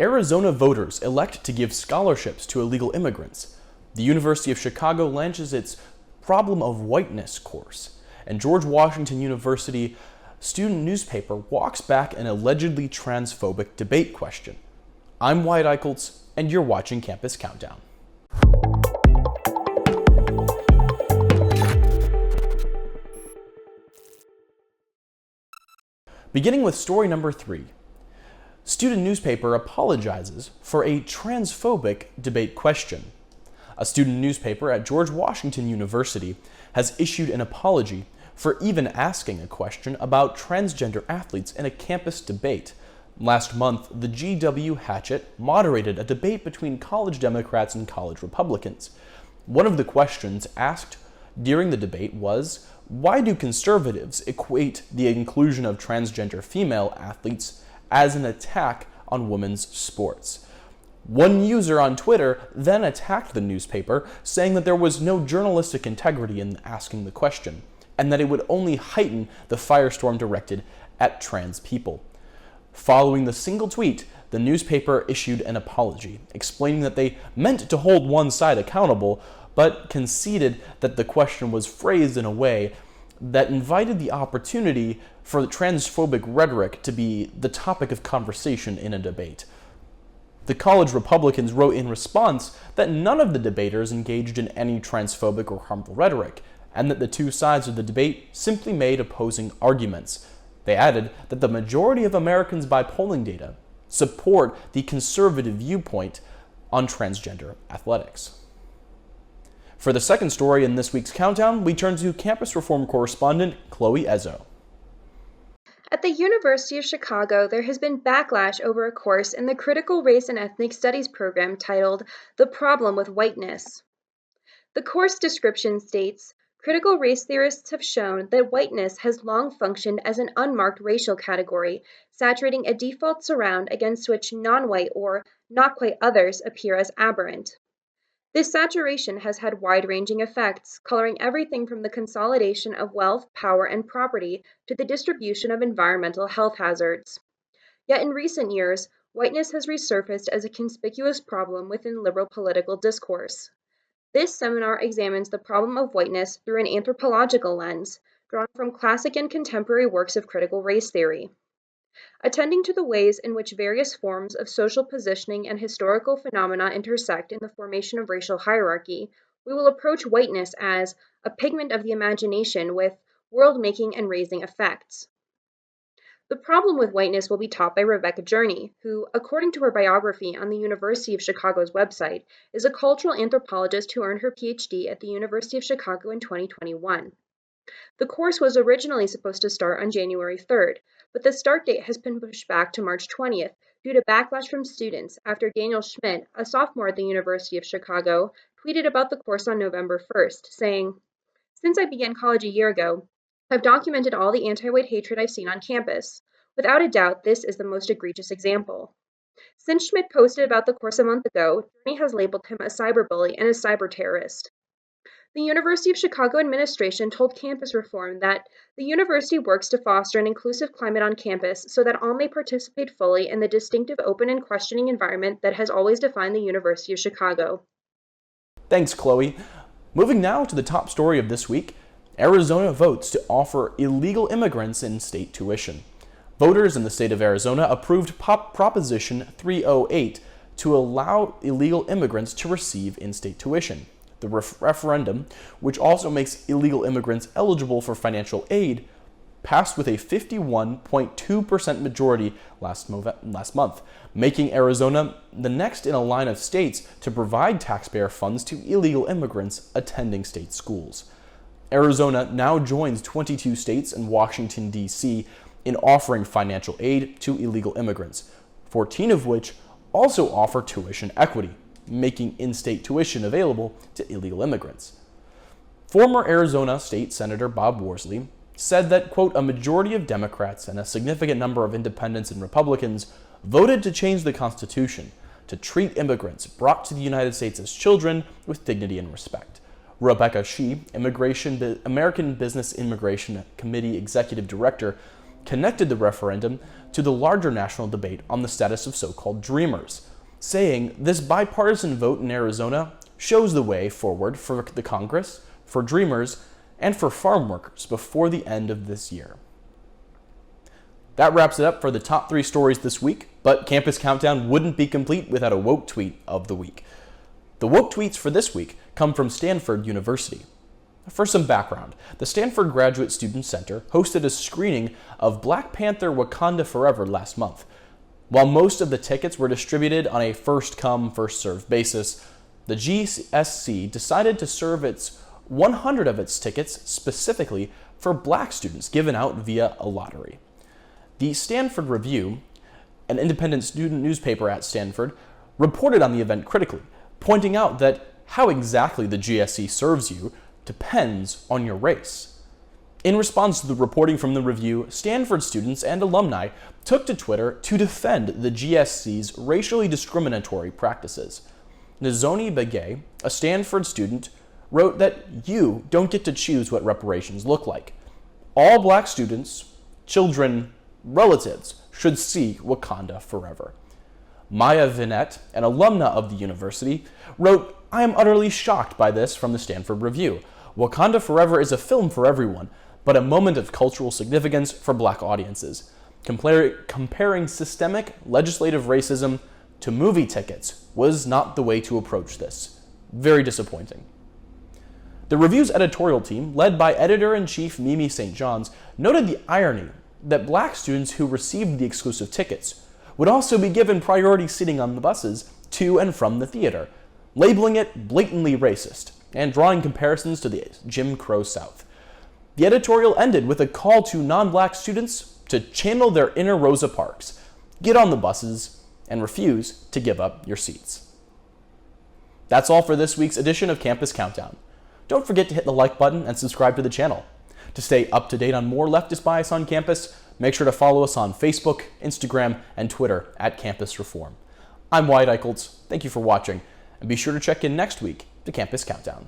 Arizona voters elect to give scholarships to illegal immigrants. The University of Chicago launches its Problem of Whiteness course. And George Washington University student newspaper walks back an allegedly transphobic debate question. I'm Wyatt Eichholz, and you're watching Campus Countdown. Beginning with story number 3. Student newspaper apologizes for a transphobic debate question. A student newspaper at George Washington University has issued an apology for even asking a question about transgender athletes in a campus debate. Last month, the GW Hatchet moderated a debate between college Democrats and college Republicans. One of the questions asked during the debate was, why do conservatives equate the inclusion of transgender female athletes as an attack on women's sports? One user on Twitter then attacked the newspaper, saying that there was no journalistic integrity in asking the question, and that it would only heighten the firestorm directed at trans people. Following the single tweet, the newspaper issued an apology, explaining that they meant to hold one side accountable, but conceded that the question was phrased in a way that invited the opportunity for transphobic rhetoric to be the topic of conversation in a debate. The college Republicans wrote in response that none of the debaters engaged in any transphobic or harmful rhetoric, and that the two sides of the debate simply made opposing arguments. They added that the majority of Americans by polling data support the conservative viewpoint on transgender athletics. For the second story in this week's countdown, we turn to campus reform correspondent Chloe Ezzo. At the University of Chicago, there has been backlash over a course in the Critical Race and Ethnic Studies program titled The Problem with Whiteness. The course description states, critical race theorists have shown that whiteness has long functioned as an unmarked racial category, saturating a default surround against which non-white or not quite others appear as aberrant. This saturation has had wide-ranging effects, coloring everything from the consolidation of wealth, power, and property to the distribution of environmental health hazards. Yet in recent years, whiteness has resurfaced as a conspicuous problem within liberal political discourse. This seminar examines the problem of whiteness through an anthropological lens, drawn from classic and contemporary works of critical race theory. Attending to the ways in which various forms of social positioning and historical phenomena intersect in the formation of racial hierarchy, we will approach whiteness as a pigment of the imagination with world-making and raising effects. The problem with whiteness will be taught by Rebecca Journey, who, according to her biography on the University of Chicago's website, is a cultural anthropologist who earned her PhD at the University of Chicago in 2021. The course was originally supposed to start on January 3rd, but the start date has been pushed back to March 20th due to backlash from students after Daniel Schmidt, a sophomore at the University of Chicago, tweeted about the course on November 1st, saying, "Since I began college a year ago, I've documented all the anti-white hatred I've seen on campus. Without a doubt, this is the most egregious example." Since Schmidt posted about the course a month ago, Journey has labeled him a cyberbully and a cyber terrorist. The University of Chicago administration told Campus Reform that the university works to foster an inclusive climate on campus so that all may participate fully in the distinctive open and questioning environment that has always defined the University of Chicago. Thanks, Chloe. Moving now to the top story of this week, Arizona votes to offer illegal immigrants in-state tuition. Voters in the state of Arizona approved Proposition 308 to allow illegal immigrants to receive in-state tuition. The referendum, which also makes illegal immigrants eligible for financial aid, passed with a 51.2% majority last month, making Arizona the next in a line of states to provide taxpayer funds to illegal immigrants attending state schools. Arizona now joins 22 states and Washington, D.C. in offering financial aid to illegal immigrants, 14 of which also offer tuition equity, making in-state tuition available to illegal immigrants. Former Arizona State Senator Bob Worsley said that, quote, a majority of Democrats and a significant number of independents and Republicans voted to change the Constitution to treat immigrants brought to the United States as children with dignity and respect. Rebecca Shee, American Business Immigration Committee Executive Director, connected the referendum to the larger national debate on the status of so-called dreamers, saying this bipartisan vote in Arizona shows the way forward for the Congress, for dreamers, and for farm workers before the end of this year. That wraps it up for the top 3 stories this week, but Campus Countdown wouldn't be complete without a woke tweet of the week. The woke tweets for this week come from Stanford University. For some background, the Stanford Graduate Student Center hosted a screening of Black Panther Wakanda Forever last month. While most of the tickets were distributed on a first-come, first-served basis, the GSC decided to serve 100 of its tickets specifically for Black students given out via a lottery. The Stanford Review, an independent student newspaper at Stanford, reported on the event critically, pointing out that how exactly the GSC serves you depends on your race. In response to the reporting from the review, Stanford students and alumni took to Twitter to defend the GSC's racially discriminatory practices. Nizoni Begay, a Stanford student, wrote that you don't get to choose what reparations look like. All Black students, children, relatives should see Wakanda forever. Maya Vinette, an alumna of the university, wrote, I am utterly shocked by this from the Stanford Review. Wakanda Forever is a film for everyone, but a moment of cultural significance for Black audiences. Comparing systemic legislative racism to movie tickets was not the way to approach this. Very disappointing. The Review's editorial team, led by editor-in-chief Mimi St. John's, noted the irony that Black students who received the exclusive tickets would also be given priority seating on the buses to and from the theater, labeling it blatantly racist and drawing comparisons to the Jim Crow South. The editorial ended with a call to non-Black students to channel their inner Rosa Parks, get on the buses, and refuse to give up your seats. That's all for this week's edition of Campus Countdown. Don't forget to hit the like button and subscribe to the channel. To stay up to date on more leftist bias on campus, make sure to follow us on Facebook, Instagram, and Twitter at Campus Reform. I'm Wyatt Eichholz. Thank you for watching, and be sure to check in next week to Campus Countdown.